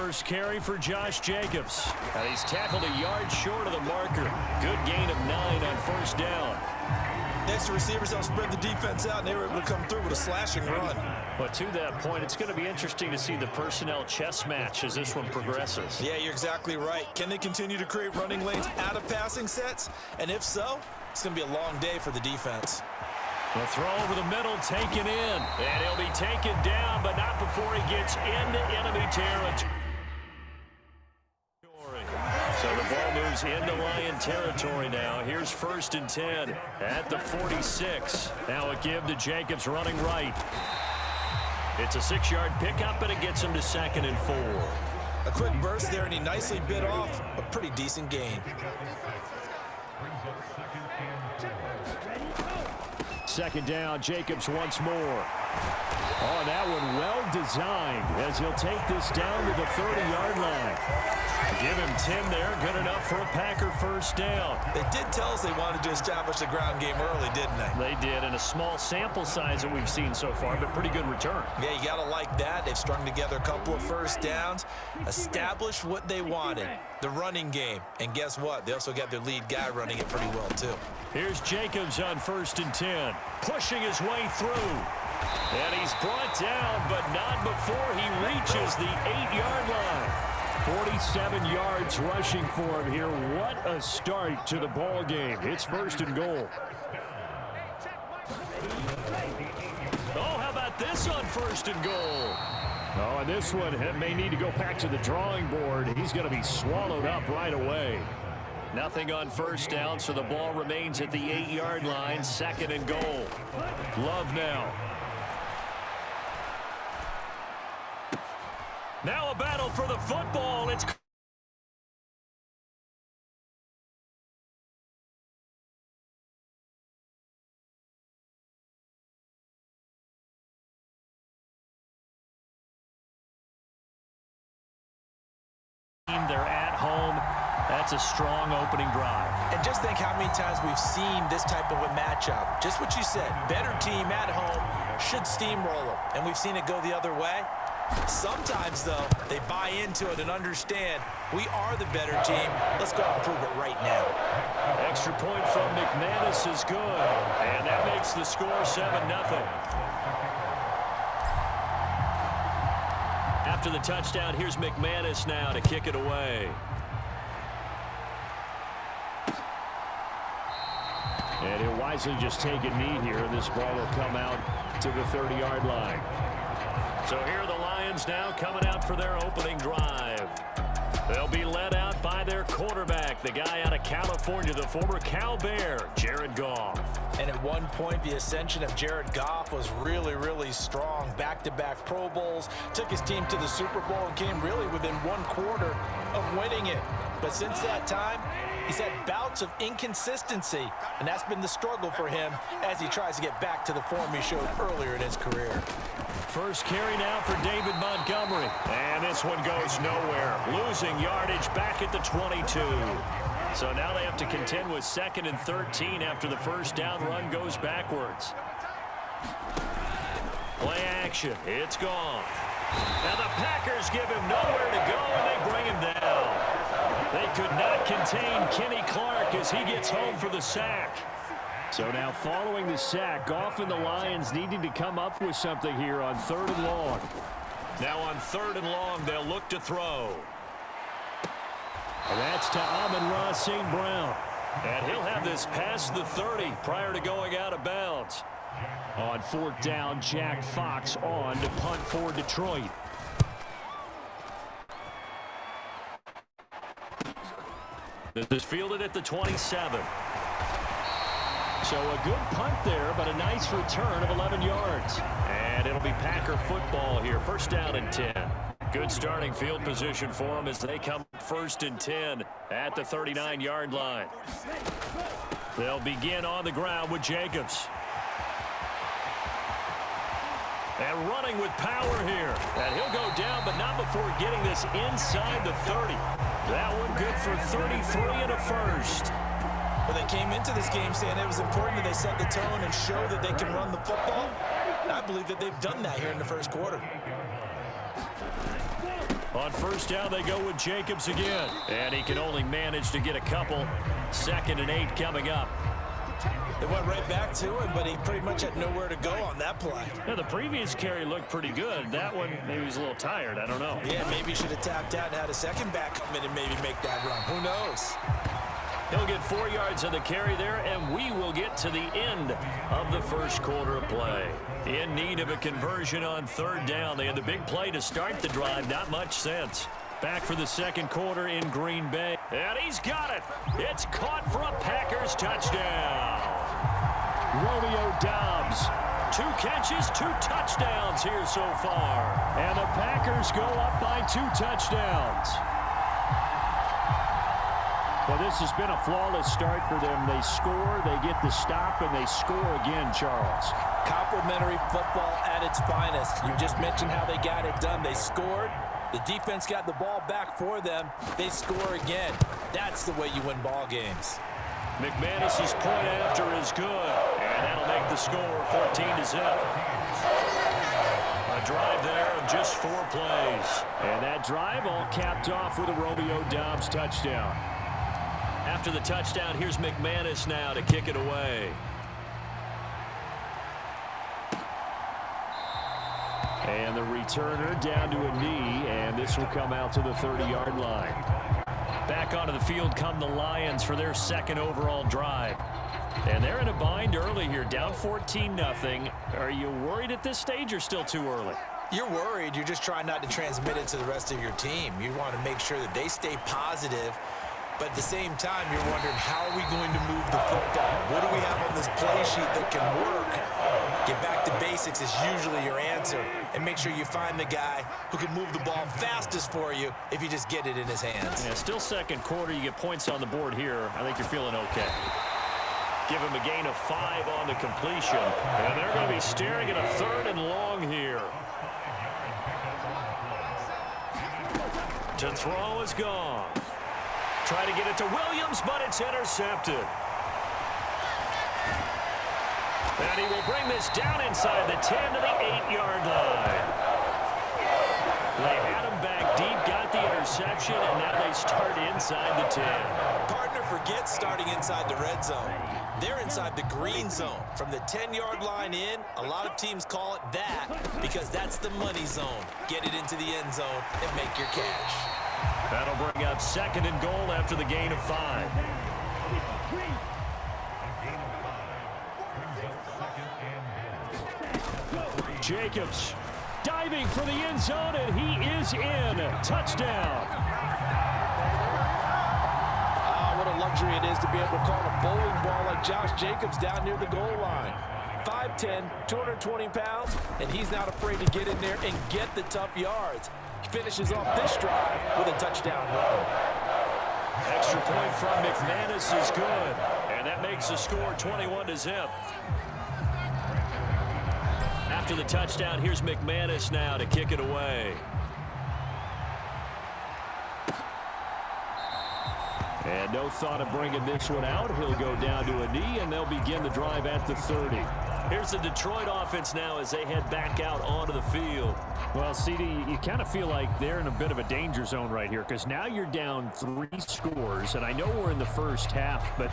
first carry for Josh Jacobs. And he's tackled a yard short of the marker. Good gain of 9 on first down. Next, the receivers don't spread the defense out, and they were able to come through with a slashing run. But to that point, it's going to be interesting to see the personnel chess match as this one progresses. Yeah, you're exactly right. Can they continue to create running lanes out of passing sets? And if so, it's going to be a long day for the defense. The throw over the middle, taken in. And he'll be taken down, but not before he gets into enemy territory. So the ball moves into Lion territory now. Here's 1st and 10 at the 46. Now a give to Jacobs running right. It's a 6-yard pickup, and it gets him to 2nd and 4. A quick burst there, and he nicely bit off a pretty decent gain. 2nd down, Jacobs once more. Oh, that one well designed as he'll take this down to the 30-yard line. Give him 10 there, good enough for a Packer first down. They did tell us they wanted to establish the ground game early, didn't they? They did, and a small sample size that we've seen so far, but pretty good return. Yeah, you got to like that. They've strung together a couple of first downs, established what they wanted, the running game. And guess what? They also got their lead guy running it pretty well, too. Here's Jacobs on 1st and 10, pushing his way through. And he's brought down, but not before he reaches the 8-yard line. 47 yards rushing for him here. What a start to the ball game. It's 1st and goal. Oh, how about this on 1st and goal? Oh, and this one may need to go back to the drawing board. He's going to be swallowed up right away. Nothing on first down, so the ball remains at the 8-yard line. 2nd and goal. Love now. Now a battle for the football. It's they're at home. That's a strong opening drive. And just think how many times we've seen this type of a matchup. Just what you said, better team at home should steamroll them. And we've seen it go the other way. Sometimes, though, they buy into it and understand we are the better team. Let's go and prove it right now. Extra point from McManus is good. And that makes the score 7-0. After the touchdown, here's McManus now to kick it away. And he'll wisely just take a knee here, and this ball will come out to the 30-yard line. So here are the Lions now coming out for their opening drive. They'll be led out by their quarterback, the guy out of California, the former Cal Bear, Jared Goff. And at one point, the ascension of Jared Goff was really, really strong. Back-to-back Pro Bowls, took his team to the Super Bowl and came really within 1 quarter of winning it. But since that time, he's had bouts of inconsistency, and that's been the struggle for him as he tries to get back to the form he showed earlier in his career. First carry now for David Montgomery. And this one goes nowhere. Losing yardage back at the 22. So now they have to contend with 2nd and 13 after the first down run goes backwards. Play action. It's gone. Now the Packers give him nowhere to go, and they bring him down. They could not contain Kenny Clark as he gets home for the sack. So now following the sack, Goff and the Lions needing to come up with something here on 3rd and long. Now on 3rd and long, they'll look to throw. And that's to Amon-Ra St. Brown. And he'll have this past the 30 prior to going out of bounds. On 4th down, Jack Fox on to punt for Detroit. This is fielded at the 27. So a good punt there, but a nice return of 11 yards. And it'll be Packer football here. 1st down and 10. Good starting field position for them as they come 1st and 10 at the 39-yard line. They'll begin on the ground with Jacobs. And running with power here. And he'll go down, but not before getting this inside the 30. That one good for 33 and a first. Well, they came into this game saying it was important that they set the tone and show that they can run the football. And I believe that they've done that here in the 1st quarter. On first down, they go with Jacobs again. And he can only manage to get a couple. 2nd and 8 coming up. They went right back to him, but he pretty much had nowhere to go on that play. Yeah, the previous carry looked pretty good. That one, maybe he was a little tired. I don't know. Yeah, maybe he should have tapped out and had a second back come in and maybe make that run. Who knows? He'll get 4 yards on the carry there, and we will get to the end of the first quarter of play. In need of a conversion on 3rd down. They had the big play to start the drive. Not much sense. Back for the second quarter in Green Bay. And he's got it. It's caught for a Packers touchdown. Romeo Doubs. 2 catches, 2 touchdowns here so far. And the Packers go up by 2 touchdowns. Well, this has been a flawless start for them. They score, they get the stop, and they score again, Charles. Complimentary football at its finest. You just mentioned how they got it done. They scored. The defense got the ball back for them. They score again. That's the way you win ball games. McManus's point after is good, and that'll make the score 14-0. A drive there of just 4 plays. And that drive all capped off with a Romeo Doubs touchdown. After the touchdown, here's McManus now to kick it away. And the returner down to a knee, and this will come out to the 30-yard line. Back onto the field come the Lions for their 2nd overall drive. And they're in a bind early here, down 14-0. Are you worried at this stage or still too early? You're worried. You're just trying not to transmit it to the rest of your team. You want to make sure that they stay positive. But at the same time, you're wondering, how are we going to move the football? What do we have on this play sheet that can work? Get back to basics is usually your answer. And make sure you find the guy who can move the ball fastest for you if you just get it in his hands. Yeah, still second quarter. You get points on the board here. I think you're feeling okay. Give him a gain of 5 on the completion. And they're going to be staring at a 3rd and long here. To throw is gone. Try to get it to Williams, but it's intercepted. And he will bring this down inside the 10 to the 8-yard line. They had him back deep, got the interception, and now they start inside the 10. Partner forgets starting inside the red zone. They're inside the green zone. From the 10-yard line in, a lot of teams call it that because that's the money zone. Get it into the end zone and make your cash. That'll bring up 2nd and goal after the gain of 5. Jacobs diving for the end zone, and he is in. Touchdown. What a luxury it is to be able to call a bowling ball like Josh Jacobs down near the goal line. 5'10", 220 pounds, and he's not afraid to get in there and get the tough yards. He finishes off this drive with a touchdown run. Extra point from McManus is good, and that makes the score 21-0. After the touchdown, here's McManus now to kick it away. And no thought of bringing this one out. He'll go down to a knee, and they'll begin the drive at the 30. Here's the Detroit offense now as they head back out onto the field. Well, CD, you kind of feel like they're in a bit of a danger zone right here because now you're down 3 scores, and I know we're in the first half, but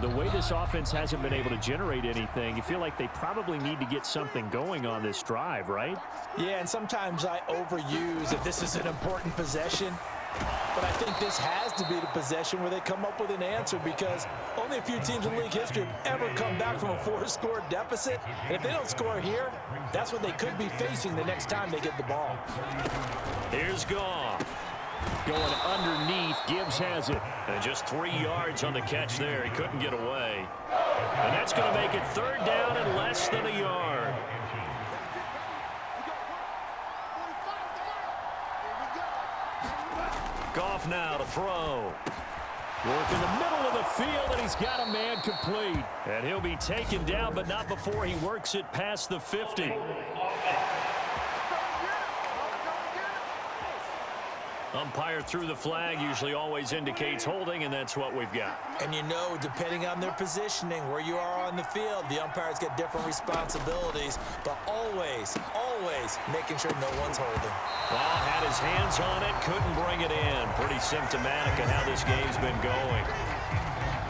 the way this offense hasn't been able to generate anything, you feel like they probably need to get something going on this drive, right? Yeah, and sometimes I overuse that this is an important possession. But I think this has to be the possession where they come up with an answer because only a few teams in league history have ever come back from a 4-score deficit. And if they don't score here, that's what they could be facing the next time they get the ball. Here's Goff. Going underneath, Gibbs has it. And just 3 yards on the catch there. He couldn't get away. And that's going to make it 3rd down and less than a yard. Goff now to throw. Work in the middle of the field, and he's got a man complete. And he'll be taken down, but not before he works it past the 50. Umpire threw the flag, usually always indicates holding, and that's what we've got. And you know, depending on their positioning, where you are on the field, the umpires get different responsibilities, but always, always making sure no one's holding. Well, had his hands on it, couldn't bring it in. Pretty symptomatic of how this game's been going.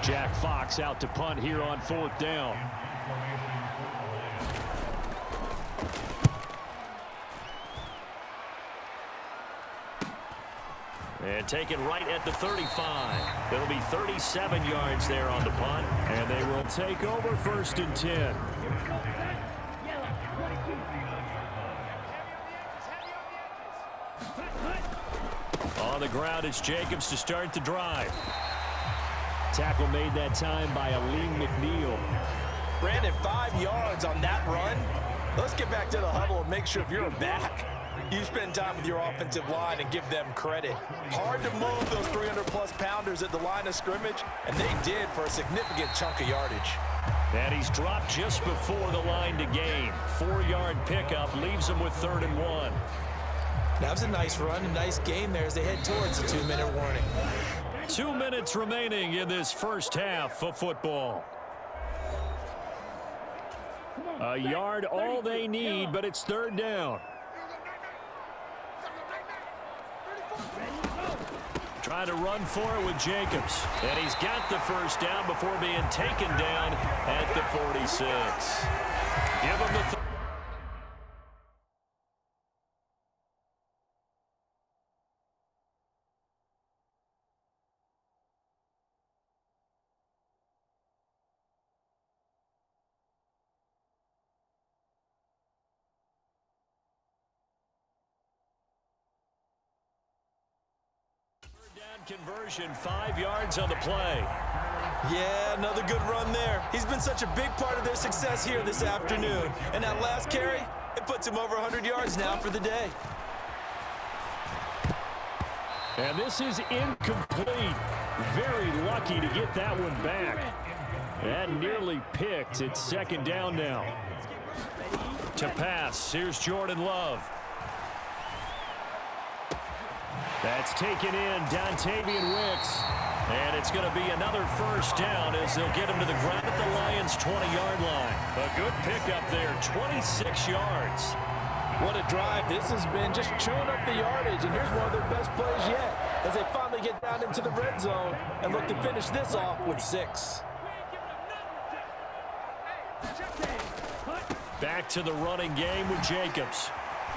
Jack Fox out to punt here on 4th down. And taken right at the 35. It'll be 37 yards there on the punt. And they will take over 1st and 10. On the ground, it's Jacobs to start the drive. Tackle made that time by Aleem McNeil. Brandon, 5 yards on that run. Let's get back to the huddle and make sure if you're a back, you spend time with your offensive line and give them credit. Hard to move those 300-plus pounders at the line of scrimmage, and they did for a significant chunk of yardage. And he's dropped just before the line to gain. 4-yard pickup leaves him with 3rd and 1. That was a nice run, a nice gain there as they head towards the 2-minute warning. 2 minutes remaining in this first half of football. A yard all they need, but it's 3rd down. Trying to run for it with Jacobs. And he's got the 1st down before being taken down at the 46. Give him the conversion, 5 yards on the play. Yeah, another good run there. He's been such a big part of their success here this afternoon. And that last carry, it puts him over 100 yards now for the day. And this is incomplete. Very lucky to get that one back. That nearly picked. It's 2nd down now. To pass, here's Jordan Love. That's taken in, Dontavian Wicks. And it's going to be another 1st down as they'll get him to the ground at the Lions' 20-yard line. A good pickup there, 26 yards. What a drive this has been, just chewing up the yardage. And here's one of their best plays yet as they finally get down into the red zone and look to finish this off with 6. Back to the running game with Jacobs.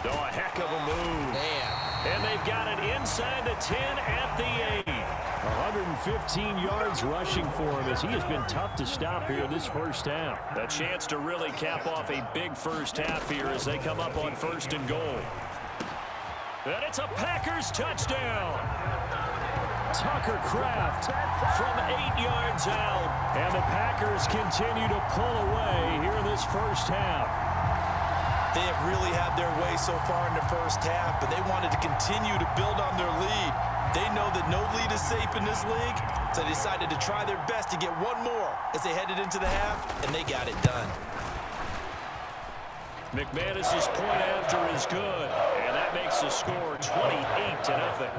Oh, a heck of a move. Man. And they've got it inside the 10 at the 8. 115 yards rushing for him as he has been tough to stop here this first half. A chance to really cap off a big first half here as they come up on 1st and goal. And it's a Packers touchdown. Tucker Kraft from 8 yards out. And the Packers continue to pull away here in this first half. They have really had their way so far in the first half, but they wanted to continue to build on their lead. They know that no lead is safe in this league, so they decided to try their best to get one more as they headed into the half, and they got it done. McManus's point after is good, and that makes the score 28-0.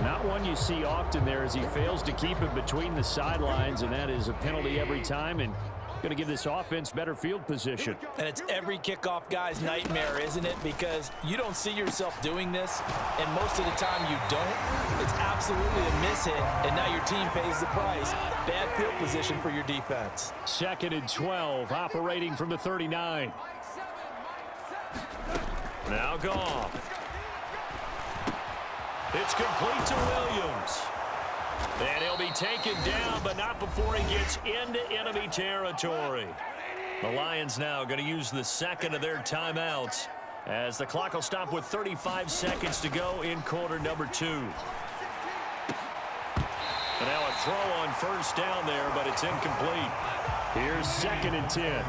Not one you see often there as he fails to keep it between the sidelines, and that is a penalty every time and going to give this offense better field position. And it's every kickoff guy's nightmare, isn't it? Because you don't see yourself doing this, and most of the time you don't. It's absolutely a mishit, and now your team pays the price. Bad field position for your defense. 2nd and 12, operating from the 39. Now Goff. It's complete to Williams. And he'll be taken down, but not before he gets into enemy territory. The Lions now going to use the 2nd of their timeouts as the clock will stop with 35 seconds to go in quarter number 2. And now a throw on 1st down there, but it's incomplete. Here's 2nd and 10.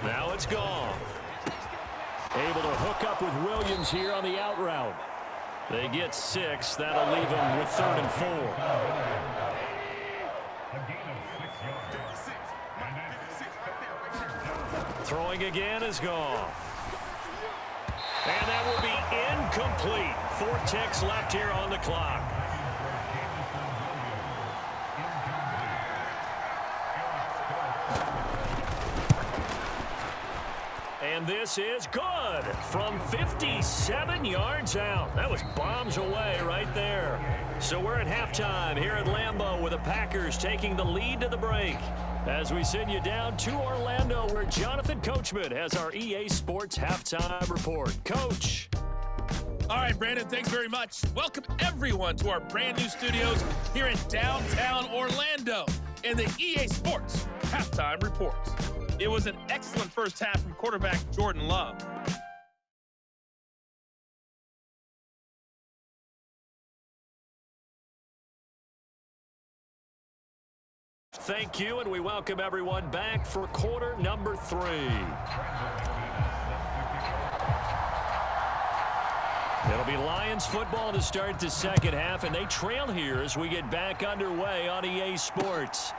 Now it's it's Goff. Able to hook up with Williams here on the out route. They get 6. That'll leave them with 3rd and 4. Throwing again is Goff. And that will be incomplete. 4 ticks left here on the clock. And this is good from 57 yards out. That was bombs away right there. So we're at halftime here at Lambeau with the Packers taking the lead to the break. As we send you down to Orlando where Jonathan Coachman has our EA Sports Halftime Report. Coach. All right, Brandon, thanks very much. Welcome, everyone, to our brand new studios here in downtown Orlando in the EA Sports Halftime Report. It was an excellent first half from quarterback Jordan Love. Thank you, and we welcome everyone back for quarter number 3. It'll be Lions football to start the second half, and they trail here as we get back underway on EA Sports.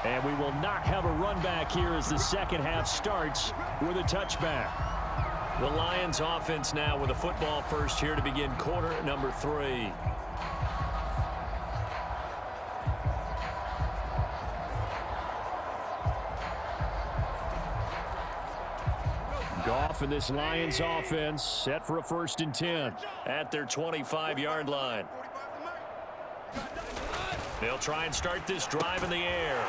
And we will not have a run back here as the second half starts with a touchback. The Lions offense now with a football first here to begin quarter number 3. Goff and this Lions offense set for a 1st and 10 at their 25-yard line. They'll try and start this drive in the air.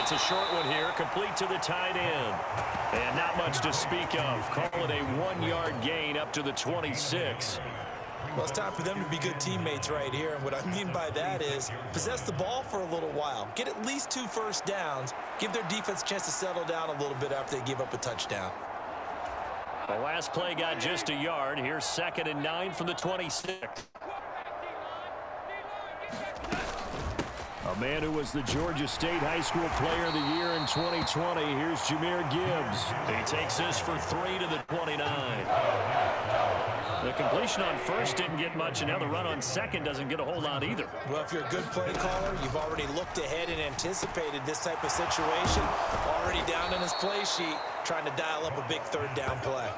It's a short one here, complete to the tight end. And not much to speak of. Call it a 1-yard gain up to the 26. Well, it's time for them to be good teammates right here. And what I mean by that is possess the ball for a little while. Get at least 2 first downs. Give their defense a chance to settle down a little bit after they give up a touchdown. The last play got just a yard. Here's 2nd and 9 from the 26. A man who was the Georgia State High School Player of the Year in 2020. Here's Jahmyr Gibbs. He takes this for 3 to the 29. The completion on first didn't get much, and now the run on second doesn't get a whole lot either. Well, if you're a good play caller, you've already looked ahead and anticipated this type of situation. Already down in his play sheet, trying to dial up a big 3rd down play.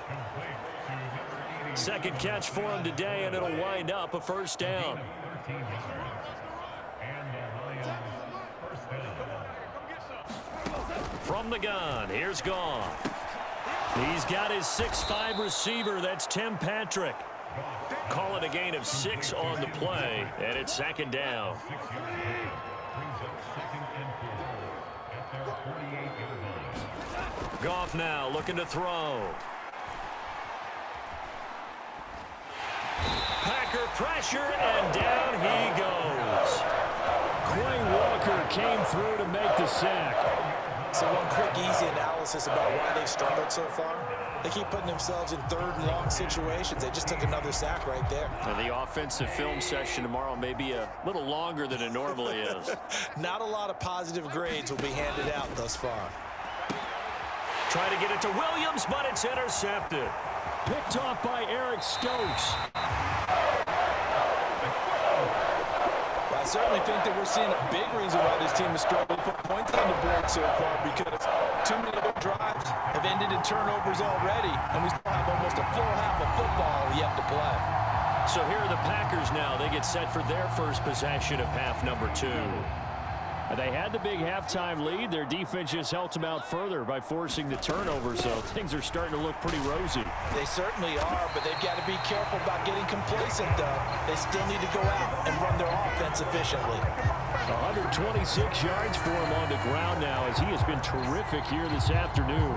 Second catch for him today, and it'll wind up a 1st down. From the gun, here's Goff. He's got his 6'5" receiver. That's Tim Patrick. Call it a gain of 6 on the play, and it's 2nd down. Goff now looking to throw. Packer pressure, and down he goes. Quay Walker came through to make the sack. So one quick, easy analysis about why they've struggled so far. They keep putting themselves in 3rd and long situations. They just took another sack right there. And the offensive film session tomorrow may be a little longer than it normally is. Not a lot of positive grades will be handed out thus far. Trying to get it to Williams, but it's intercepted. Picked off by Eric Stokes. I certainly think that we're seeing a big reason why this team is struggling to put points on the board so far, because too many of their drives have ended in turnovers already, and we still have almost a full half of football yet to play. So here are the Packers now. They get set for their first possession of half number 2. They had the big halftime lead. Their defense just helped them out further by forcing the turnover, so things are starting to look pretty rosy. They certainly are, but they've got to be careful about getting complacent, though. They still need to go out and run their offense efficiently. 126 yards for him on the ground now, as he has been terrific here this afternoon.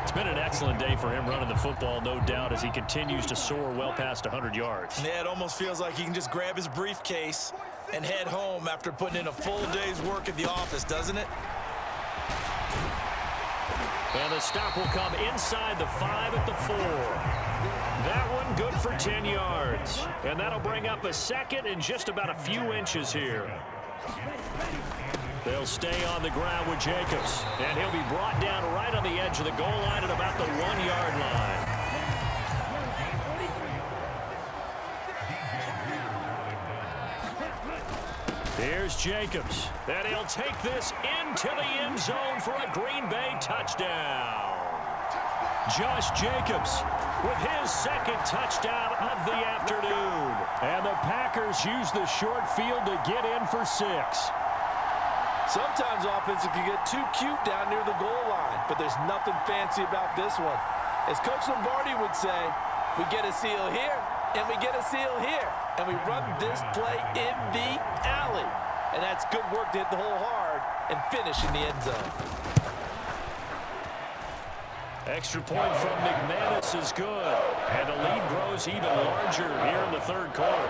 It's been an excellent day for him running the football, no doubt, as he continues to soar well past 100 yards. Yeah, it almost feels like he can just grab his briefcase and head home after putting in a full day's work at the office, doesn't it? And the stop will come inside the 5 at the 4. That one good for 10 yards. And that'll bring up a 2nd and just about a few inches here. They'll stay on the ground with Jacobs, and he'll be brought down right on the edge of the goal line at about the 1-yard line. Here's Jacobs, and he'll take this into the end zone for a Green Bay touchdown. Josh Jacobs with his second touchdown of the afternoon. And the Packers use the short field to get in for 6. Sometimes offenses can get too cute down near the goal line, but there's nothing fancy about this one. As Coach Lombardi would say, we get a seal here, and we get a seal here, and we run this play in the alley. And that's good work to hit the hole hard and finish in the end zone. Extra point from McManus is good, and the lead grows even larger here in the third quarter.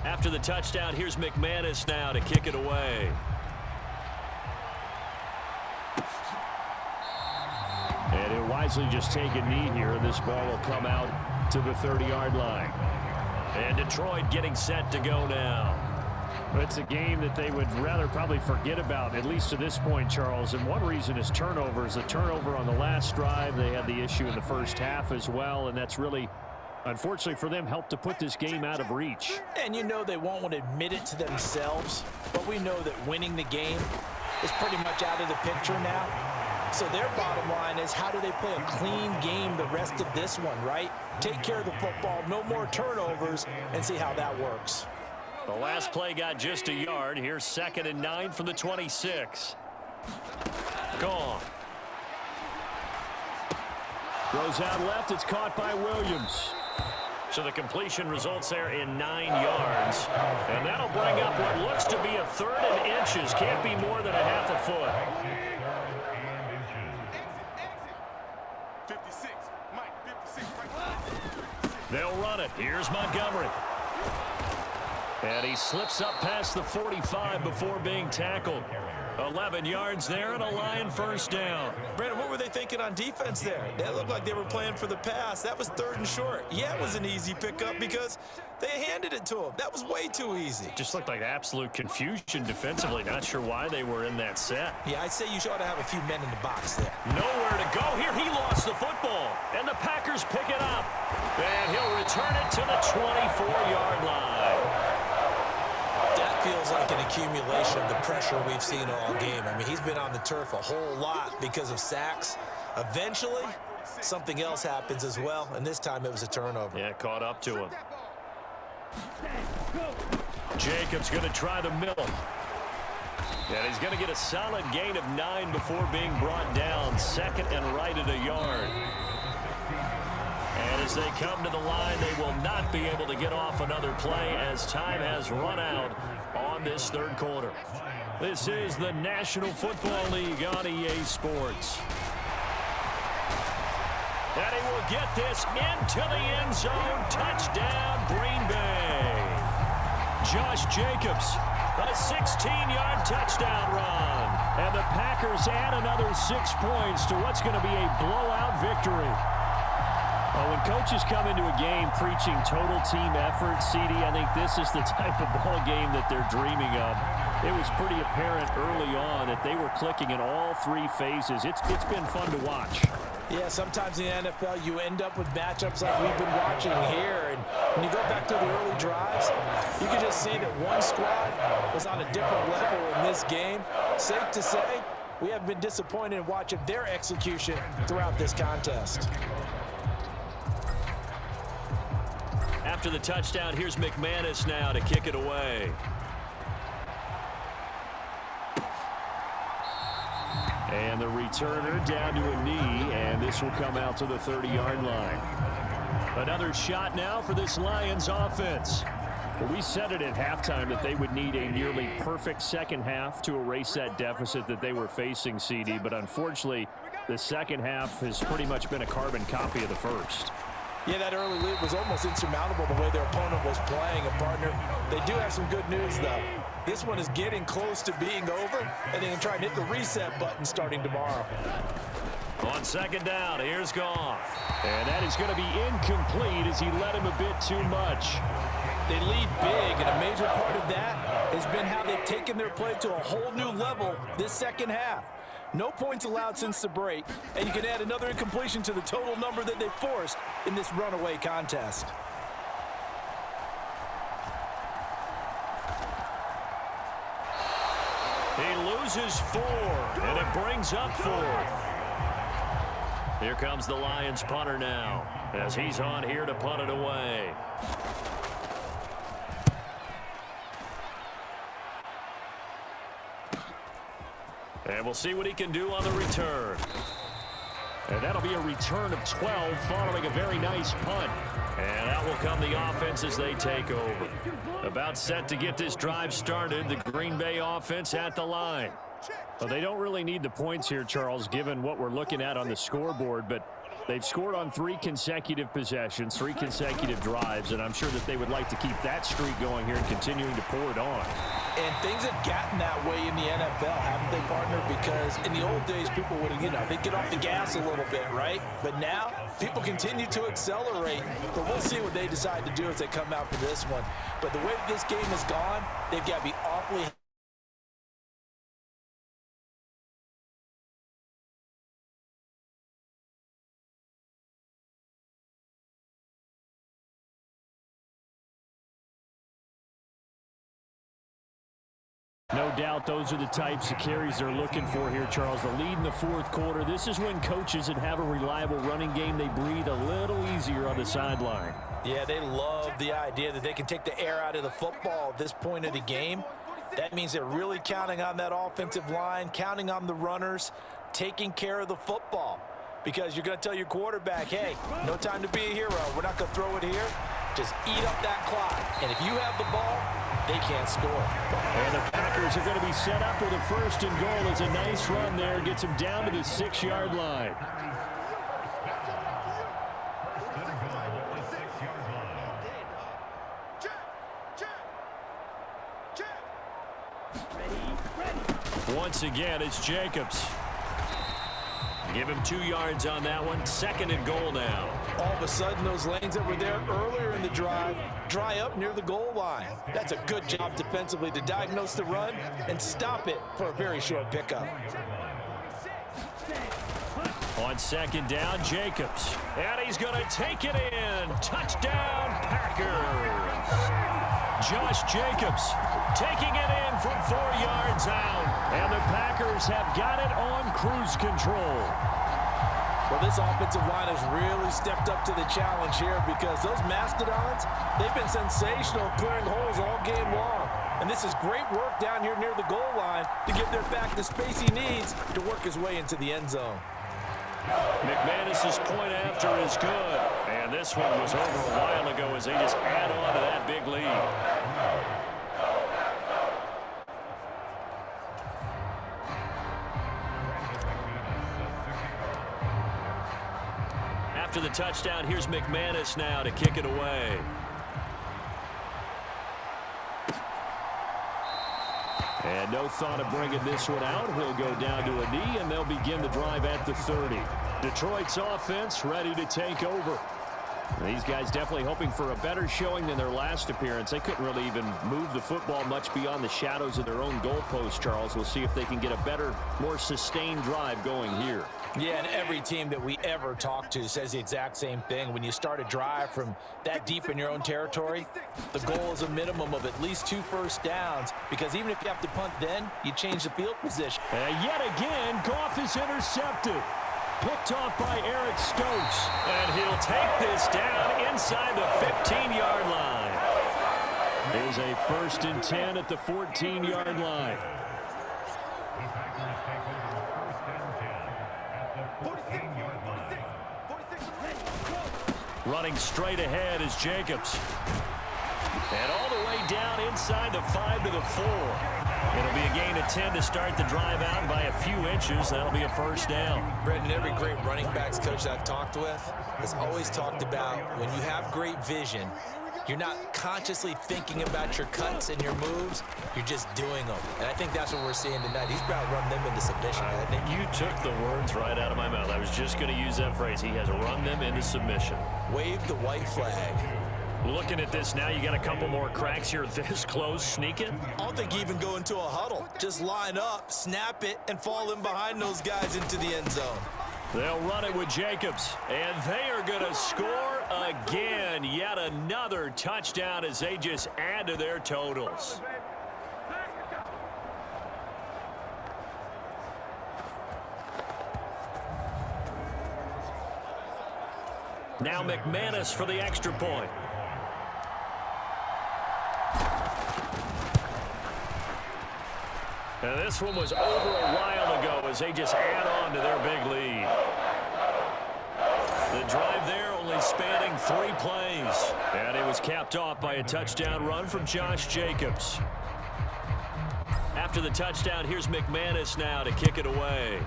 After the touchdown, here's McManus now to kick it away. And he'll wisely just take a knee here, and this ball will come out to the 30-yard line. And Detroit getting set to go now. It's a game that they would rather probably forget about, at least to this point, Charles. And one reason is turnovers. A turnover on the last drive. They had the issue in the first half as well, and that's really, unfortunately for them, helped to put this game out of reach. And you know they won't want to admit it to themselves, but we know that winning the game is pretty much out of the picture now. So their bottom line is, how do they play a clean game the rest of this one, right? Take care of the football, no more turnovers, and see how that works. The last play got just a yard. Here's 2nd and 9 from the 26. Gone. Throws out left. It's caught by Williams. So the completion results there in 9 yards. And that'll bring up what looks to be a 3rd and inches. Can't be more than a half a foot. 56. Mike, 56. They'll run it. Here's Montgomery. And he slips up past the 45 before being tackled. 11 yards there and a Lion first down. Brandon, what were they thinking on defense there? That looked like they were playing for the pass. That was 3rd and short. Yeah, it was an easy pickup because they handed it to him. That was way too easy. Just looked like absolute confusion defensively. Not sure why they were in that set. Yeah, I'd say you ought to have a few men in the box there. Nowhere to go here. He lost the football. And the Packers pick it up. And he'll return it to the 24-yard line. That feels like an accumulation of the pressure we've seen all game. I mean, he's been on the turf a whole lot because of sacks. Eventually, something else happens as well, and this time it was a turnover. Yeah, caught up to him. Jacobs going to try the middle. And he's going to get a solid gain of 9 before being brought down. 2nd and right at a yard. And as they come to the line, they will not be able to get off another play as time has run out on this third quarter. This is the National Football League on EA Sports. And he will get this into the end zone. Touchdown, Green Bay. Josh Jacobs, a 16-yard touchdown run. And the Packers add another 6 points to what's going to be a blowout victory. Well, when coaches come into a game preaching total team effort, CD, I think this is the type of ball game that they're dreaming of. It was pretty apparent early on that they were clicking in all 3 phases. It's been fun to watch. Yeah, sometimes in the NFL you end up with matchups like we've been watching here. And when you go back to the early drives, you can just see that one squad was on a different level in this game. Safe to say, we have been disappointed in watching their execution throughout this contest. After the touchdown, here's McManus now to kick it away. And the returner down to a knee, and this will come out to the 30-yard line. Another shot now for this Lions offense. Well, we said it at halftime that they would need a nearly perfect second half to erase that deficit that they were facing, CD, but unfortunately, the second half has pretty much been a carbon copy of the first. Yeah, that early lead was almost insurmountable the way their opponent was playing. And, partner, they do have some good news, though. This one is getting close to being over, and they can try and hit the reset button starting tomorrow. On second down, here's Goff. And that is going to be incomplete as he led him a bit too much. They lead big, and a major part of that has been how they've taken their play to a whole new level this second half. No points allowed since the break, and you can add another incompletion to the total number that they forced in this runaway contest. He loses 4, and it brings up 4. Here comes the Lions punter now, as he's on here to punt it away. And we'll see what he can do on the return. And that'll be a return of 12 following a very nice punt. And out will come the offense as they take over. About set to get this drive started, the Green Bay offense at the line. Well, they don't really need the points here, Charles, given what we're looking at on the scoreboard, but they've scored on 3 consecutive possessions, 3 consecutive drives, and I'm sure that they would like to keep that streak going here and continuing to pour it on. And things have gotten that way in the NFL, haven't they, partner? Because in the old days, people would, they'd get off the gas a little bit, right? But now, people continue to accelerate. But we'll see what they decide to do as they come out for this one. But the way this game has gone, they've got to be awfully... No doubt those are the types of carries they're looking for here, Charles. The lead in the fourth quarter. This is when coaches that have a reliable running game, they breathe a little easier on the sideline. Yeah, they love the idea that they can take the air out of the football at this point of the game. That means they're really counting on that offensive line, counting on the runners, taking care of the football. Because you're going to tell your quarterback, hey, no time to be a hero. We're not going to throw it here. Just eat up that clock. And if you have the ball, they can't score. And the Packers are going to be set up with a 1st and goal. It's a nice run there. Gets them down to the 6-yard line. Once again, it's Jacobs. Give him 2 yards on that one. 2nd and goal now. All of a sudden, those lanes that were there earlier in the drive dry up near the goal line. That's a good job defensively to diagnose the run and stop it for a very short pickup. On 2nd down, Jacobs. And he's going to take it in. Touchdown, Packers. Josh Jacobs taking it in from 4 yards out. And the Packers have got it on cruise control. Well, this offensive line has really stepped up to the challenge here because those Mastodons, they've been sensational clearing holes all game long. And this is great work down here near the goal line to give their back the space he needs to work his way into the end zone. McManus's point after is good. And this one was over a while ago as they just add on to that big lead. After the touchdown, here's McManus now to kick it away. And no thought of bringing this one out. He'll go down to a knee, and they'll begin the drive at the 30. Detroit's offense ready to take over. These guys definitely hoping for a better showing than their last appearance. They couldn't really even move the football much beyond the shadows of their own goalpost, Charles. We'll see if they can get a better, more sustained drive going here. Yeah, and every team that we ever talk to says the exact same thing. When you start a drive from that deep in your own territory, the goal is a minimum of at least 2 first downs, because even if you have to punt then, you change the field position. Yet again, Goff is intercepted. Picked off by Eric Stokes. And he'll take this down inside the 15-yard line. There's a 1st and 10 at the 14-yard line. Running straight ahead is Jacobs. And all the way down inside the 5 to the 4. It'll be a gain of 10 to start the drive out by a few inches. That'll be a 1st down. Brendan, every great running backs coach that I've talked with has always talked about when you have great vision, you're not consciously thinking about your cuts and your moves. You're just doing them. And I think that's what we're seeing tonight. He's about to run them into submission, I think. You took the words right out of my mouth. I was was just going to use that phrase. He has run them into submission. Wave the white flag. Looking at this now, you got a couple more cracks here this close. Sneak it. I don't think you even go into a huddle. Just line up, snap it, and fall in behind those guys into the end zone. They'll run it with Jacobs, and they are going to score again. Yet another touchdown as they just add to their totals. Now McManus for the extra point. And this one was over a while ago as they just add on to their big lead. The drive there only spanning 3 plays. And it was capped off by a touchdown run from Josh Jacobs. After the touchdown, here's McManus now to kick it away.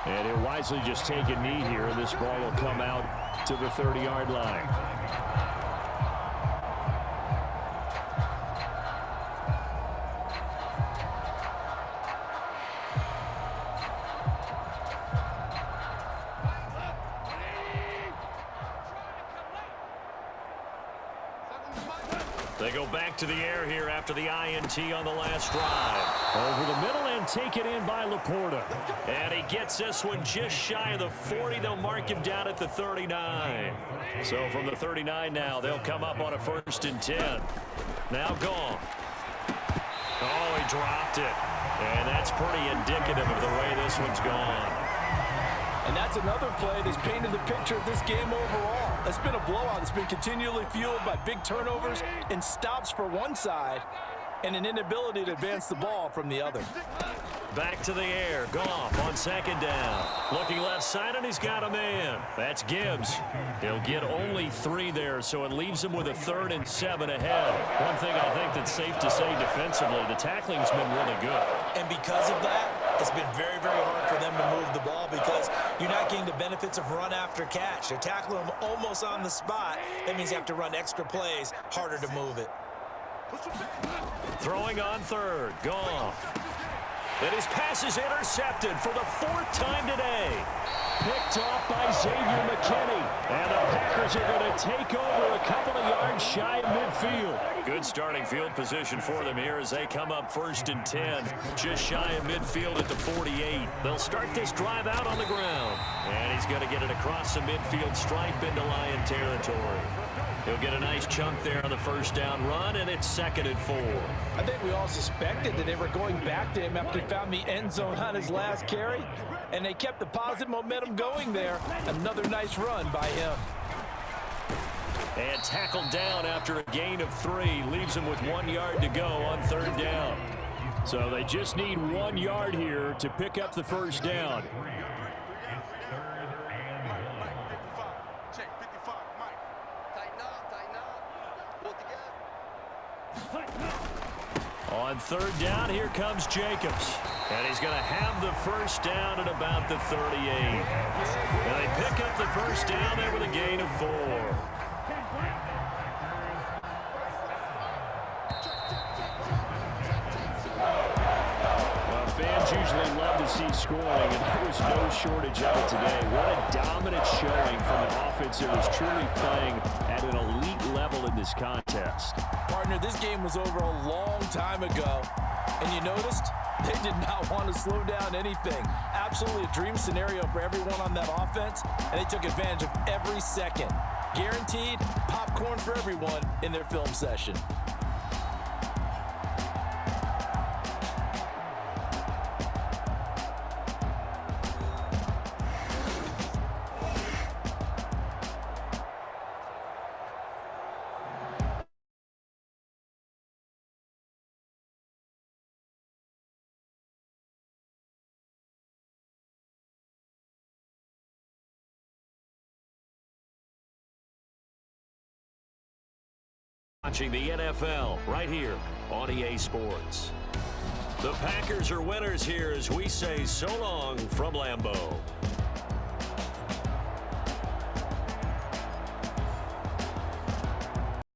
And he'll wisely just take a knee here. This ball will come out to the 30-yard line. They go back to the air here after the INT on the last drive. Over the middle and take it in by Laporta. And he gets this one just shy of the 40. They'll mark him down at the 39. So from the 39 now, they'll come up on a 1st and 10. Now gone. Oh, he dropped it. And that's pretty indicative of the way this one's gone. And that's another play that's painted the picture of this game overall. It's been a blowout. It's been continually fueled by big turnovers and stops for one side and an inability to advance the ball from the other. Back to the air. Goff on 2nd down. Looking left side, and he's got a man. That's Gibbs. He'll get only 3 there, so it leaves him with a 3rd and 7 ahead. One thing I think that's safe to say defensively, the tackling's been really good. And because of that, it's been very, very hard for them to move the ball because you're not getting the benefits of run after catch. They're tackling them almost on the spot. That means you have to run extra plays, harder to move it. Throwing on 3rd. Goff. And his pass is intercepted for the 4th time today. Picked off by Xavier McKinney. And the Packers are going to take over a couple of yards shy of midfield. Good starting field position for them here as they come up 1st and 10. Just shy of midfield at the 48. They'll start this drive out on the ground. And he's going to get it across the midfield stripe into Lion territory. He'll get a nice chunk there on the 1st down run, and it's 2nd and 4. I think we all suspected that they were going back to him after he found the end zone on his last carry, and they kept the positive momentum going there. Another nice run by him. And tackled down after a gain of 3. Leaves him with 1 yard to go on 3rd down. So they just need 1 yard here to pick up the 1st down. On 3rd down, here comes Jacobs. And he's going to have the 1st down at about the 38. And they pick up the 1st down there with a gain of 4. Well, fans usually love to see scoring, and there was no shortage of it today. What a dominant showing from an offense that was truly playing at an elite level in this contest. Partner, this game was over a long time ago, and you noticed they did not want to slow down anything. Absolutely a dream scenario for everyone on that offense, and they took advantage of every second. Guaranteed popcorn for everyone in their film session. Watching the NFL right here on EA Sports. The Packers are winners here as we say so long from Lambeau.